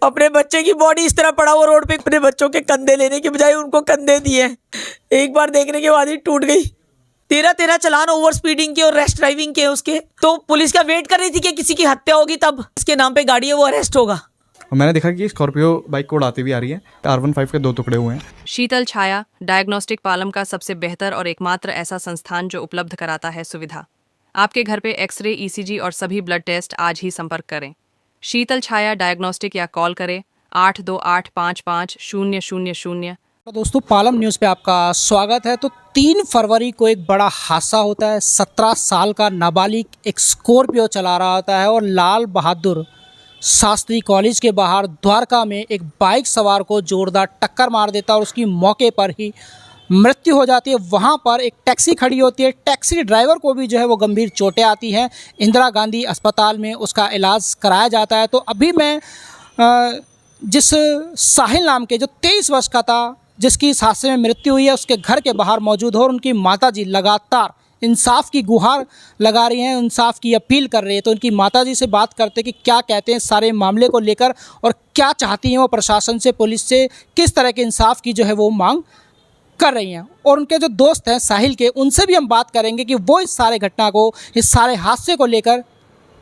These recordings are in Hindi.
अपने बच्चे की बॉडी इस तरह पड़ा हुआ रोड पे, अपने बच्चों के कंधे लेने की बजाय उनको कंधे दिए। एक बार देखने के बाद ही टूट गई। 13 चलान ओवर स्पीडिंग के और रैश ड्राइविंग के उसके। तो पुलिस क्या वेट कर रही थी कि किसी की हत्या होगी तब इसके नाम पे गाड़ी है वो अरेस्ट होगा। मैंने देखा कि स्कॉर्पियो बाइक को उड़ाती हुई आ रही है। R15 के 2 टुकड़े हुए हैं। शीतल छाया डायग्नोस्टिक पालम का सबसे बेहतर और एकमात्र ऐसा संस्थान जो उपलब्ध कराता है सुविधा। आपके घर पे एक्सरे, ECG और सभी ब्लड टेस्ट आज ही संपर्क करें। शीतल छाया डायग्नोस्टिक या कॉल करें 82855000। तो दोस्तों, पालम न्यूज़ पे आपका स्वागत है। तो 3 फरवरी को एक बड़ा हादसा होता है। 17 साल का नाबालिग एक स्कॉर्पियो चला रहा होता है और लाल बहादुर शास्त्री कॉलेज के बाहर द्वारका में एक बाइक सवार को जोरदार टक्कर मार देता है और उसकी मौके पर ही मृत्यु हो जाती है। वहाँ पर एक टैक्सी खड़ी होती है। टैक्सी ड्राइवर को भी जो है वो गंभीर चोटें आती हैं। इंदिरा गांधी अस्पताल में उसका इलाज कराया जाता है। तो अभी मैं जिस साहिल नाम के जो 23 वर्ष का था, जिसकी इस हादसे में मृत्यु हुई है, उसके घर के बाहर मौजूद हो और उनकी माताजी लगातार इंसाफ की गुहार लगा रही हैं, इंसाफ की अपील कर रही है। तो उनकी माताजी से बात करते कि क्या कहते हैं सारे मामले को लेकर और क्या चाहती हैं वो प्रशासन से, पुलिस से, किस तरह के इंसाफ की जो है वो मांग कर रही हैं। और उनके जो दोस्त हैं साहिल के, उनसे भी हम बात करेंगे कि वो इस सारे घटना को, इस सारे हादसे को लेकर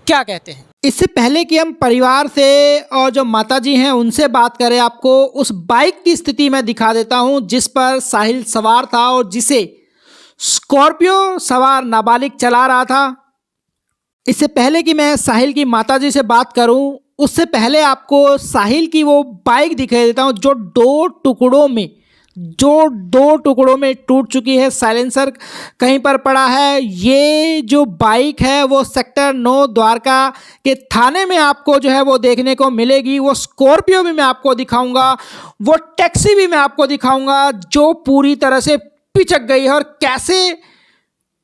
क्या कहते हैं। इससे पहले कि हम परिवार से और जो माताजी हैं उनसे बात करें, आपको उस बाइक की स्थिति मैं दिखा देता हूं जिस पर साहिल सवार था और जिसे स्कॉर्पियो सवार नाबालिग चला रहा था। इससे पहले कि मैं साहिल की माताजी से बात करूं, उससे पहले आपको साहिल की वो बाइक दिखा देता हूं जो दो टुकड़ों में टूट चुकी है। साइलेंसर कहीं पर पड़ा है। ये जो बाइक है वो सेक्टर 9 द्वारका के थाने में आपको जो है वो देखने को मिलेगी। वो स्कॉर्पियो भी मैं आपको दिखाऊंगा, वो टैक्सी भी मैं आपको दिखाऊंगा जो पूरी तरह से पिचक गई है और कैसे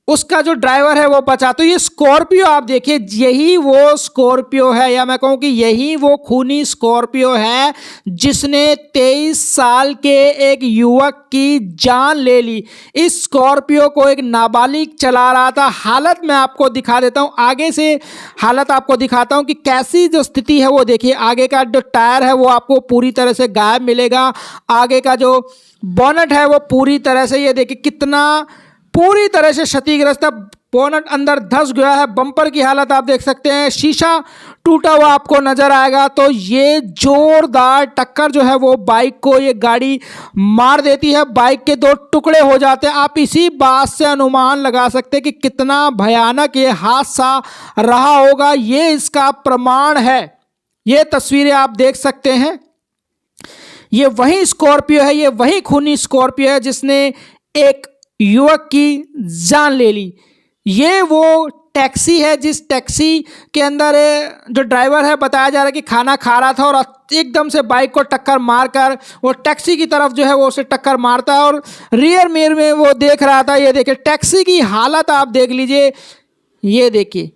उसका जो ड्राइवर है वो बचा। तो ये स्कॉर्पियो आप देखिए, यही वो स्कॉर्पियो है, या मैं कहूँ कि यही वो खूनी स्कॉर्पियो है जिसने 23 साल के एक युवक की जान ले ली। इस स्कॉर्पियो को एक नाबालिग चला रहा था। हालत मैं आपको दिखा देता हूँ, आगे से हालत आपको दिखाता हूँ कि कैसी जो स्थिति है वो देखिए। आगे का जो टायर है वो आपको पूरी तरह से गायब मिलेगा। आगे का जो बोनट है वो पूरी तरह से, ये देखिए कितना पूरी तरह से क्षतिग्रस्त है। बोनट अंदर धंस गया है। बम्पर की हालत आप देख सकते हैं, शीशा टूटा हुआ आपको नजर आएगा। तो ये जोरदार टक्कर जो है वो बाइक को ये गाड़ी मार देती है। बाइक के 2 टुकड़े हो जाते हैं। आप इसी बात से अनुमान लगा सकते हैं कि कितना भयानक ये हादसा रहा होगा। ये इसका प्रमाण है। ये तस्वीरें आप देख सकते हैं। ये वही स्कॉर्पियो है, ये वही खूनी स्कॉर्पियो है जिसने एक युवक की जान ले ली। ये वो टैक्सी है जिस टैक्सी के अंदर जो ड्राइवर है बताया जा रहा है कि खाना खा रहा था और एकदम से बाइक को टक्कर मारकर वो टैक्सी की तरफ जो है वो उसे टक्कर मारता है और रियर मिरर में वो देख रहा था। ये देखिए टैक्सी की हालत आप देख लीजिए। ये देखिए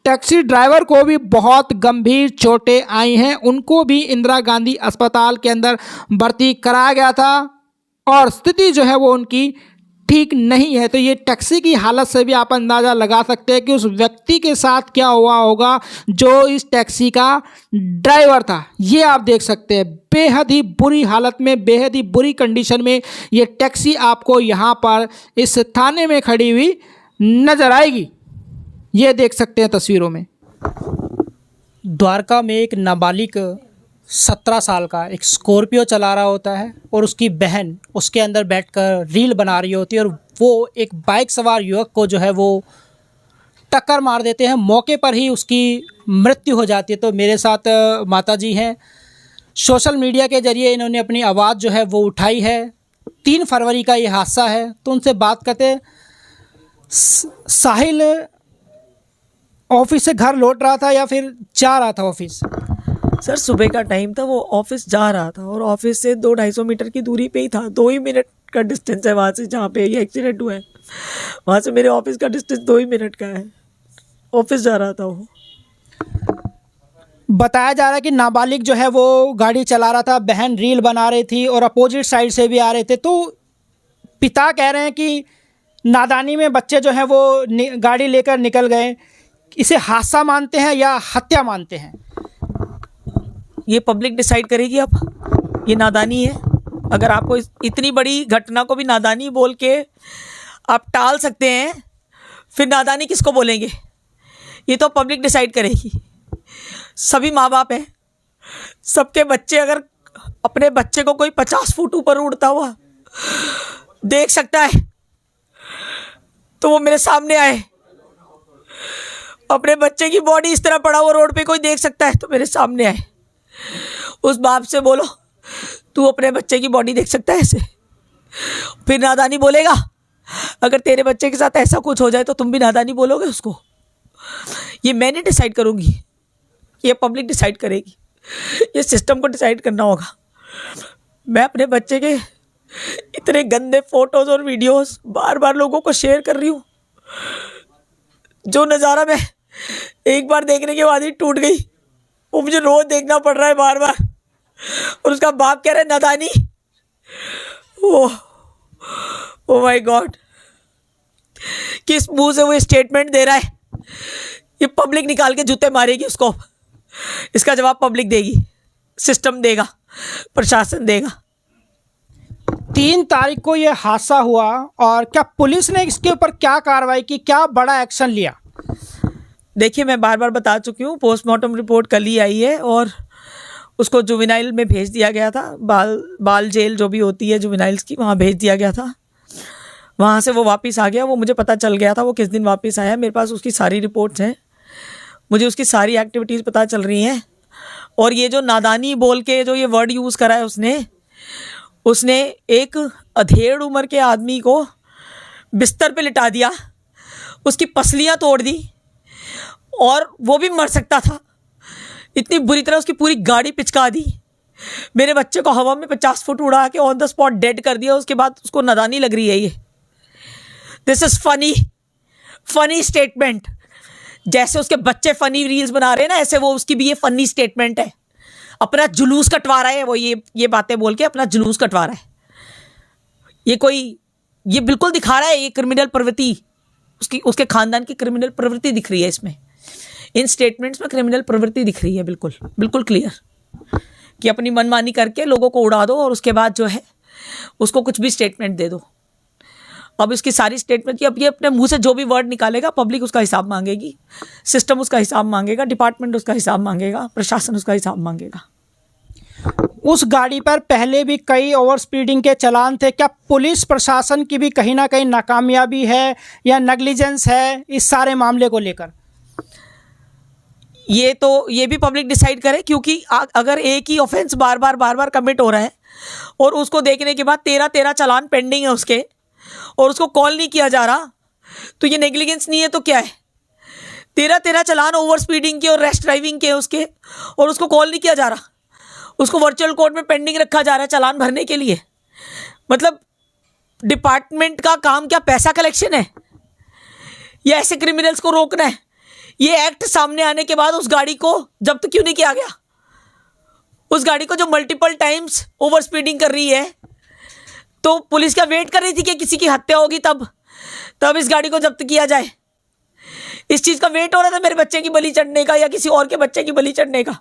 टैक्सी ड्राइवर को भी बहुत गंभीर चोटें आई हैं। उनको भी इंदिरा गांधी अस्पताल के अंदर भर्ती कराया गया था और स्थिति जो है वो उनकी ठीक नहीं है। तो ये टैक्सी की हालत से भी आप अंदाज़ा लगा सकते हैं कि उस व्यक्ति के साथ क्या हुआ होगा जो इस टैक्सी का ड्राइवर था। ये आप देख सकते हैं बेहद ही बुरी हालत में, बेहद ही बुरी कंडीशन में ये टैक्सी आपको यहाँ पर इस थाने में खड़ी हुई नज़र आएगी। ये देख सकते हैं तस्वीरों में। द्वारका में एक नाबालिग 17 साल का एक स्कॉर्पियो चला रहा होता है और उसकी बहन उसके अंदर बैठकर रील बना रही होती है और वो एक बाइक सवार युवक को जो है वो टक्कर मार देते हैं। मौके पर ही उसकी मृत्यु हो जाती है। तो मेरे साथ माताजी हैं। सोशल मीडिया के ज़रिए इन्होंने अपनी आवाज़ जो है वो उठाई है। 3 फरवरी का ये हादसा है। तो उनसे बात करते। साहिल ऑफिस से घर लौट रहा था या फिर जा रहा था ऑफिस? सर सुबह का टाइम था, वो ऑफिस जा रहा था और ऑफिस से 200-250 मीटर की दूरी पे ही था। 2 ही मिनट का डिस्टेंस है वहाँ से जहाँ पे ये एक्सीडेंट हुआ है। वहाँ से मेरे ऑफिस का डिस्टेंस 2 ही मिनट का है। ऑफिस जा रहा था वो। बताया जा रहा है कि नाबालिग जो है वो गाड़ी चला रहा था, बहन रील बना रही थी और अपोजिट साइड से भी आ रहे थे। तो पिता कह रहे हैं कि नादानी में बच्चे जो हैं वो गाड़ी लेकर निकल गए। इसे हादसा मानते हैं या हत्या मानते हैं? ये पब्लिक डिसाइड करेगी। अब ये नादानी है। अगर आपको इतनी बड़ी घटना को भी नादानी बोल के आप टाल सकते हैं, फिर नादानी किसको बोलेंगे? ये तो पब्लिक डिसाइड करेगी। सभी माँ बाप हैं, सबके बच्चे, अगर अपने बच्चे को कोई 50 फुट ऊपर उड़ता हुआ देख सकता है तो वो मेरे सामने आए। अपने बच्चे की बॉडी इस तरह पड़ा हुआ रोड पे कोई देख सकता है तो मेरे सामने आए। उस बाप से बोलो, तू अपने बच्चे की बॉडी देख सकता है ऐसे? फिर नादानी बोलेगा? अगर तेरे बच्चे के साथ ऐसा कुछ हो जाए तो तुम भी नादानी बोलोगे उसको? ये मैं नहीं डिसाइड करूँगी, ये पब्लिक डिसाइड करेगी। ये सिस्टम को डिसाइड करना होगा। मैं अपने बच्चे के इतने गंदे फोटोज़ और वीडियोस बार बार लोगों को शेयर कर रही हूँ, जो नज़ारा मैं एक बार देखने के बाद ही टूट गई, वो मुझे रोज़ देखना पड़ रहा है बार बार। और उसका बाप कह रहा है नादानी। ओह माय गॉड, किस मुंह से वो स्टेटमेंट दे रहा है? ये पब्लिक निकाल के जूते मारेगी उसको। इसका जवाब पब्लिक देगी, सिस्टम देगा, प्रशासन देगा। 3 तारीख को ये हादसा हुआ और क्या पुलिस ने इसके ऊपर क्या कार्रवाई की, क्या बड़ा एक्शन लिया? देखिए, मैं बार बार बता चुकी हूँ, पोस्टमार्टम रिपोर्ट कल ही आई है और उसको जुवेनाइल में भेज दिया गया था। बाल जेल जो भी होती है जुवेनाइल्स की, वहाँ भेज दिया गया था। वहाँ से वो वापस आ गया। वो मुझे पता चल गया था वो किस दिन वापस आया। मेरे पास उसकी सारी रिपोर्ट्स हैं, मुझे उसकी सारी एक्टिविटीज़ पता चल रही हैं। और ये जो नादानी बोल के जो ये वर्ड यूज़ करा है उसने एक अधेड़ उम्र के आदमी को बिस्तर पे लिटा दिया, उसकी पसलियाँ तोड़ दी और वो भी मर सकता था। इतनी बुरी तरह उसकी पूरी गाड़ी पिचका दी। मेरे बच्चे को हवा में 50 फुट उड़ा के ऑन द स्पॉट डेड कर दिया। उसके बाद उसको नादानी लग रही है। ये दिस इज़ फनी स्टेटमेंट। जैसे उसके बच्चे फनी रील्स बना रहे हैं ना, ऐसे वो उसकी भी ये फनी स्टेटमेंट है। अपना जुलूस कटवा रहा है वो, ये बातें बोल के अपना जुलूस कटवा रहा है। ये बिल्कुल दिखा रहा है ये क्रिमिनल प्रवृत्ति, उसके खानदान की क्रिमिनल प्रवृत्ति दिख रही है इसमें। इन स्टेटमेंट्स में क्रिमिनल प्रवृत्ति दिख रही है, बिल्कुल क्लियर, कि अपनी मनमानी करके लोगों को उड़ा दो और उसके बाद जो है उसको कुछ भी स्टेटमेंट दे दो। अब इसकी सारी स्टेटमेंट की, अब ये अपने मुंह से जो भी वर्ड निकालेगा पब्लिक उसका हिसाब मांगेगी, सिस्टम उसका हिसाब मांगेगा, डिपार्टमेंट उसका हिसाब मांगेगा, प्रशासन उसका हिसाब मांगेगा। उस गाड़ी पर पहले भी कई ओवर स्पीडिंग के चालान थे। क्या पुलिस प्रशासन की भी कहीं ना कहीं नाकामयाबी है या नेग्लिजेंस है इस सारे मामले को लेकर? ये भी पब्लिक डिसाइड करे, क्योंकि अगर एक ही ऑफेंस बार बार कमिट हो रहा है और उसको देखने के बाद 13 चालान पेंडिंग है उसके, और उसको कॉल नहीं किया जा रहा, तो ये नेग्लिजेंस नहीं है तो क्या है? 13 चालान ओवर स्पीडिंग के और रैश ड्राइविंग के उसके, और उसको कॉल नहीं किया जा रहा, उसको वर्चुअल कोर्ट में पेंडिंग रखा जा रहा है चालान भरने के लिए। मतलब डिपार्टमेंट का काम क्या पैसा कलेक्शन है या ऐसे क्रिमिनल्स को रोकना है? ये एक्ट सामने आने के बाद उस गाड़ी को जब्त क्यों नहीं किया गया? उस गाड़ी को जो मल्टीपल टाइम्स ओवर स्पीडिंग कर रही है, तो पुलिस क्या वेट कर रही थी कि किसी की हत्या होगी तब इस गाड़ी को जब्त किया जाए? इस चीज़ का वेट हो रहा था मेरे बच्चे की बलि चढ़ने का या किसी और के बच्चे की बलि चढ़ने का,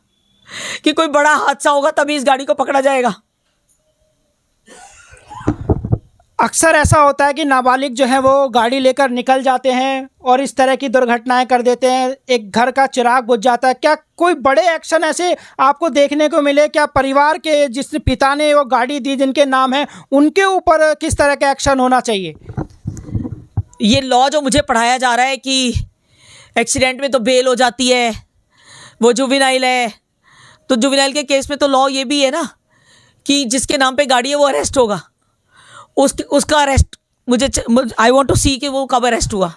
कि कोई बड़ा हादसा होगा तभी इस गाड़ी को पकड़ा जाएगा। अक्सर ऐसा होता है कि नाबालिग जो है वो गाड़ी लेकर निकल जाते हैं और इस तरह की दुर्घटनाएं कर देते हैं, एक घर का चिराग बुझ जाता है। क्या कोई बड़े एक्शन ऐसे आपको देखने को मिले? क्या परिवार के जिस पिता ने वो गाड़ी दी जिनके नाम है, उनके ऊपर किस तरह का एक्शन होना चाहिए? ये लॉ जो मुझे पढ़ाया जा रहा है कि एक्सीडेंट में तो बेल हो जाती है, वो जुवेनाइल है, तो जुवेनाइल के केस में तो लॉ ये भी है ना कि जिसके नाम पे गाड़ी है वो अरेस्ट होगा। उसका arrest I want to see कि वो कब अरेस्ट हुआ।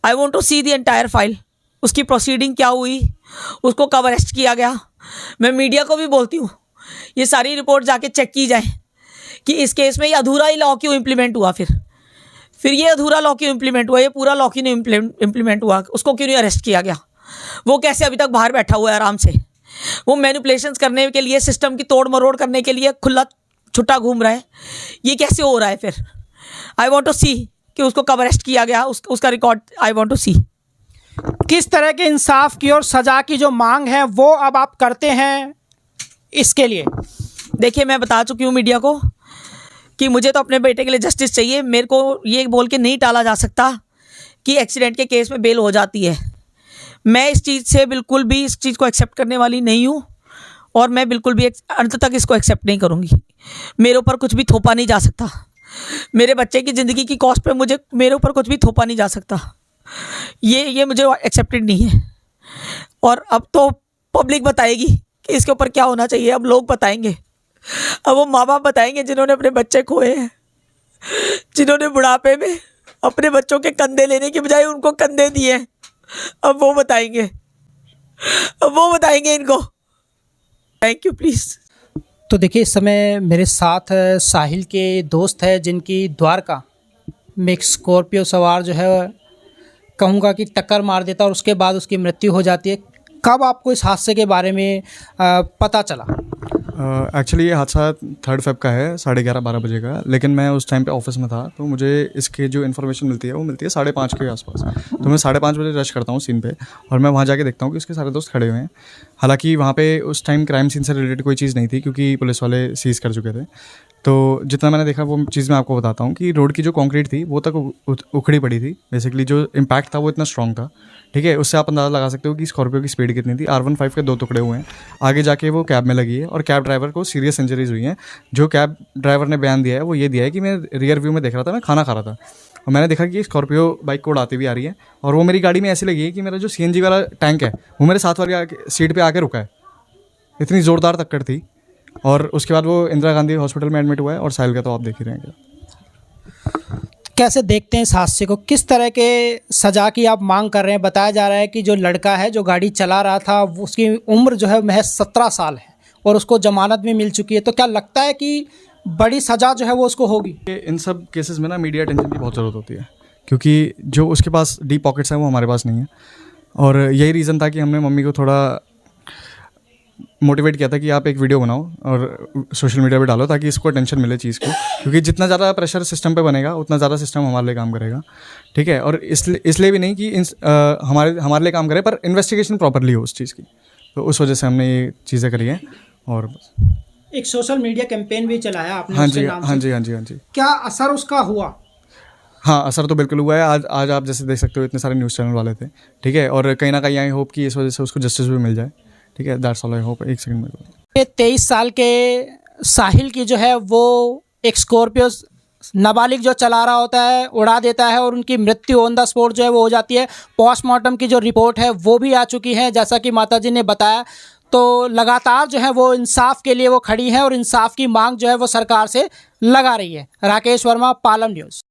I want to see the entire file, उसकी प्रोसीडिंग क्या हुई, उसको कब अरेस्ट किया गया। मैं मीडिया को भी बोलती हूँ ये सारी रिपोर्ट जाके चेक की जाए कि इस केस में ये अधूरा ही लॉ क्यों इम्प्लीमेंट हुआ, फिर ये अधूरा लॉ क्यों इम्प्लीमेंट हुआ, ये पूरा लॉ क्यों नहीं इम्प्लीमेंट हुआ, उसको क्यों नहीं अरेस्ट किया गया, वो कैसे अभी तक बाहर बैठा हुआ है आराम से, वो मैनिपुलेशंस करने के लिए, सिस्टम की तोड़ मरोड़ करने के लिए खुला छुट्टा घूम रहा है, ये कैसे हो रहा है? फिर आई वॉन्ट टू सी कि उसको कब अरेस्ट किया गया, उसका रिकॉर्ड आई वॉन्ट टू सी। किस तरह के इंसाफ की और सज़ा की जो मांग है वो अब आप करते हैं इसके लिए? देखिए, मैं बता चुकी हूँ मीडिया को कि मुझे तो अपने बेटे के लिए जस्टिस चाहिए। मेरे को ये बोल के नहीं टाला जा सकता कि एक्सीडेंट के केस में बेल हो जाती है। मैं इस चीज़ से बिल्कुल भी इस चीज़ को एक्सेप्ट करने वाली नहीं हूँ और मैं बिल्कुल भी अंत तक इसको एक्सेप्ट नहीं करूँगी। मेरे ऊपर कुछ भी थोपा नहीं जा सकता। मेरे बच्चे की ज़िंदगी की कॉस्ट पे मेरे ऊपर कुछ भी थोपा नहीं जा सकता। ये मुझे एक्सेप्टेड नहीं है। और अब तो पब्लिक बताएगी कि इसके ऊपर क्या होना चाहिए। अब लोग बताएंगे, अब वो माँ बाप बताएंगे जिन्होंने अपने बच्चे खोए हैं, जिन्होंने बुढ़ापे में अपने बच्चों के कंधे लेने की बजाय उनको कंधे दिए। अब वो बताएंगे, इनको। Thank you please. तो देखिए, इस समय मेरे साथ साहिल के दोस्त है जिनकी द्वारका में एक स्कॉर्पियो सवार जो है कहूँगा कि टक्कर मार देता और उसके बाद उसकी मृत्यु हो जाती है। कब आपको इस हादसे के बारे में पता चला? एक्चुअली ये हादसा 3 फ़रवरी का है, 11:30-12 बजे का। लेकिन मैं उस टाइम पे ऑफिस में था, तो मुझे इसकी जो इन्फॉर्मेशन मिलती है वो मिलती है 5:30 के आसपास। तो मैं 5:30 बजे रश करता हूँ सीन पे और मैं वहाँ जाके देखता हूँ कि उसके सारे दोस्त खड़े हुए हैं। हालांकि वहाँ पे उस टाइम क्राइम सीन से रिलेटेड कोई चीज़ नहीं थी क्योंकि पुलिस वाले सीज़ कर चुके थे। तो जितना मैंने देखा वो चीज़ मैं आपको बताता हूँ कि रोड की जो कंक्रीट थी वो तक उखड़ी पड़ी थी। बेसिकली जो इम्पैक्ट था वो इतना स्ट्रॉन्ग था, ठीक है। उससे आप अंदाज़ा लगा सकते हो कि स्कॉर्पियो की स्पीड कितनी थी। R15 के 2 टुकड़े हुए हैं, आगे जाके वो कैब में लगी है और कैब ड्राइवर को सीरियस इंजरीज हुई हैं। जो कैब ड्राइवर ने बयान दिया है वो ये दिया है कि मैं रियर व्यू में देख रहा था, मैं खाना खा रहा था और मैंने देखा कि स्कॉर्पियो बाइक को उड़ाती हुई आ रही है और वो मेरी गाड़ी में ऐसी लगी है कि मेरा जो CNG वाला टैंक है वो मेरे साथ वाली सीट पर आके रुका है। इतनी ज़ोरदार टक्कर थी। और उसके बाद वो इंदिरा गांधी हॉस्पिटल में एडमिट हुआ है और साहिल का तो आप देख ही रहे हैं। कैसे देखते हैं इस हादसे को? किस तरह के सज़ा की आप मांग कर रहे हैं? बताया जा रहा है कि जो लड़का है जो गाड़ी चला रहा था उसकी उम्र जो है महज 17 साल है और उसको जमानत भी मिल चुकी है। तो क्या लगता है कि बड़ी सज़ा जो है वो उसको होगी? इन सब केसेस में ना मीडिया अटेंशन की बहुत ज़रूरत होती है क्योंकि जो उसके पास डीप पॉकेट्स हैं वो हमारे पास नहीं है। और यही रीज़न था कि हमने मम्मी को थोड़ा मोटिवेट किया था कि आप एक वीडियो बनाओ और सोशल मीडिया पे डालो ताकि इसको अटेंशन मिले चीज़ को, क्योंकि जितना ज़्यादा प्रेशर सिस्टम पे बनेगा उतना ज़्यादा सिस्टम हमारे लिए काम करेगा, ठीक है। और इसलिए भी नहीं कि हमारे लिए काम करे, पर इन्वेस्टिगेशन प्रॉपरली हो उस चीज़ की। तो उस वजह से हमने ये चीज़ें करी हैं। और एक सोशल मीडिया कैंपेन भी चलाया आपने? हाँ जी, हाँ जी, हाँ जी, हाँ जी। क्या असर उसका हुआ? हाँ, असर तो बिल्कुल हुआ है। आज आप जैसे देख सकते हो इतने सारे न्यूज़ चैनल वाले थे, ठीक है। और कहीं ना कहीं आई होप कि इस वजह से उसको जस्टिस भी मिल जाए, ठीक है। That's all I hope. एक सेकंड में 23 साल के साहिल की जो है वो एक स्कॉर्पियो नाबालिग जो चला रहा होता है उड़ा देता है और उनकी मृत्यु ऑन द स्पॉट जो है वो हो जाती है। पोस्टमार्टम की जो रिपोर्ट है वो भी आ चुकी है जैसा कि माताजी ने बताया। तो लगातार जो है वो इंसाफ के लिए वो खड़ी है और इंसाफ की मांग जो है वो सरकार से लगा रही है। राकेश वर्मा, पालम न्यूज़।